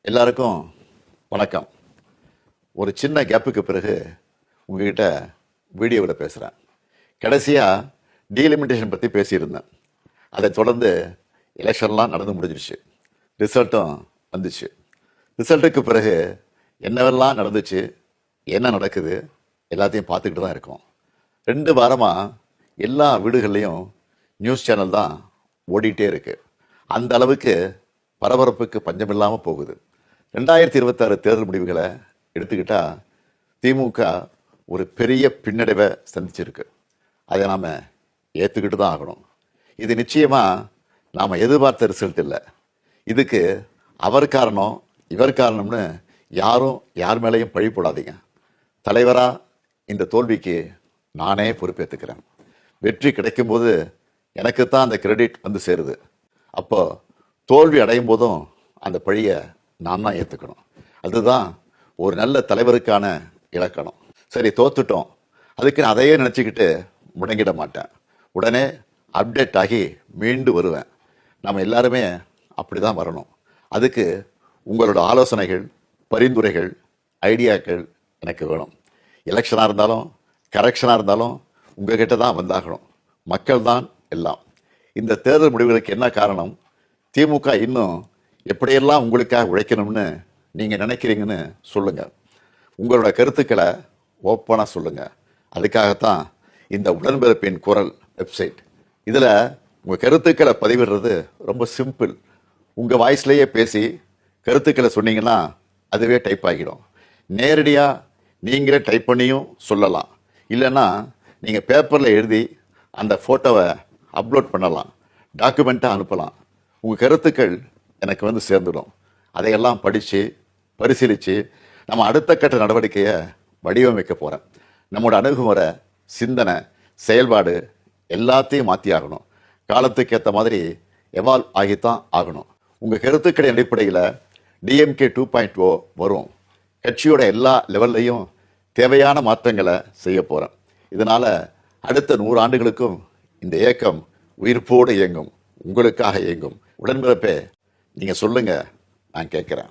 எல்லாருக்கும் வணக்கம். ஒரு சின்ன கேப்புக்கு பிறகு உங்ககிட்ட வீடியோவில் பேசுகிறேன். கடைசியாக டீலிமிட்டேஷன் பற்றி பேசியிருந்தேன். அதை தொடர்ந்து எலெக்ஷன்லாம் நடந்து முடிஞ்சிருச்சு, ரிசல்ட்டும் வந்துச்சு. ரிசல்ட்டுக்கு பிறகு என்னவெல்லாம் நடந்துச்சு, என்ன நடக்குது எல்லாத்தையும் பார்த்துக்கிட்டு தான் இருக்கோம். 2 வாரமாக எல்லா வீடுகள்லையும் நியூஸ் சேனல் தான் ஓடிட்டே இருக்கு. அந்த அளவுக்கு பரபரப்புக்கு பஞ்சமில்லாமல் போகுது. 2026 தேர்தல் முடிவுகளை எடுத்துக்கிட்டா திமுக ஒரு பெரிய பின்னடைவை சந்திச்சிருக்கு. அதை நாம் ஏற்றுக்கிட்டு தான் ஆகணும். இது நிச்சயமாக நாம் எதிர்பார்த்த ரிசல்ட் இல்லை. இதுக்கு அவர் காரணம் இவர் காரணம்னு யாரும் யார் மேலேயும் பழி போடாதீங்க. தலைவராக இந்த தோல்விக்கு நானே பொறுப்பேற்றுக்கிறேன். வெற்றி கிடைக்கும்போது எனக்கு தான் அந்த கிரெடிட் வந்து சேருது. அப்போ தோல்வி அடையும் போதும் அந்த பழியை நான் தான் ஏற்றுக்கணும். அதுதான் ஒரு நல்ல தலைவருக்கான இலக்கணம். சரி, தோத்துட்டோம், அதுக்கு நான் அதையே நினச்சிக்கிட்டு முடங்கிட மாட்டேன். உடனே அப்டேட் ஆகி மீண்டு வருவேன். நம்ம எல்லாருமே அப்படி தான் வரணும். அதுக்கு உங்களோட ஆலோசனைகள், பரிந்துரைகள், ஐடியாக்கள் எனக்கு வேணும். எலெக்ஷனாக இருந்தாலும் கரெக்ஷனாக இருந்தாலும் உங்ககிட்ட தான் வந்தாகணும். மக்கள் தான் எல்லாம். இந்த தேர்தல் முடிவுகளுக்கு என்ன காரணம்? திமுக இன்னும் எப்படியெல்லாம் உங்களுக்காக உழைக்கணும்னு நீங்கள் நினைக்கிறீங்கன்னு சொல்லுங்கள். உங்களோட கருத்துக்களை ஓப்பனாக சொல்லுங்கள். அதுக்காகத்தான் இந்த உடன்பிறப்பின் குரல் வெப்சைட். இதில் உங்கள் கருத்துக்களை பதிவிடுறது ரொம்ப சிம்பிள். உங்கள் வாய்ஸ்லேயே பேசி கருத்துக்களை சொன்னீங்கன்னா அதுவே டைப் ஆகிடும். நேரடியாக நீங்களே டைப் பண்ணியும் சொல்லலாம். இல்லைன்னா நீங்கள் பேப்பரில் எழுதி அந்த ஃபோட்டோவை அப்லோட் பண்ணலாம், டாக்குமெண்ட்டாக அனுப்பலாம். உங்கள் கருத்துக்கள் எனக்கு வந்து சேர்ந்துடும். அதையெல்லாம் படித்து பரிசீலித்து நம்ம அடுத்த கட்ட நடவடிக்கையை வடிவமைக்க போகிறேன். நம்மளோட அணுகுமுறை, சிந்தனை, செயல்பாடு எல்லாத்தையும் மாற்றி ஆகணும். காலத்துக்கு ஏற்ற மாதிரி எவால்வ் ஆகித்தான் ஆகணும். உங்கள் கருத்துக்களின் அடிப்படையில் டிஎம்கே 2.0 வரும். கட்சியோட எல்லா லெவல்லையும் தேவையான மாற்றங்களை செய்ய போகிறேன். இதனால் அடுத்த 100 ஆண்டுகளுக்கும் இந்த இயக்கம் உயிர்ப்போடு இயங்கும், உங்களுக்காக இயங்கும். உடன்பிறப்பே, நீங்கள் சொல்லுங்கள், நான் கேட்குறேன்.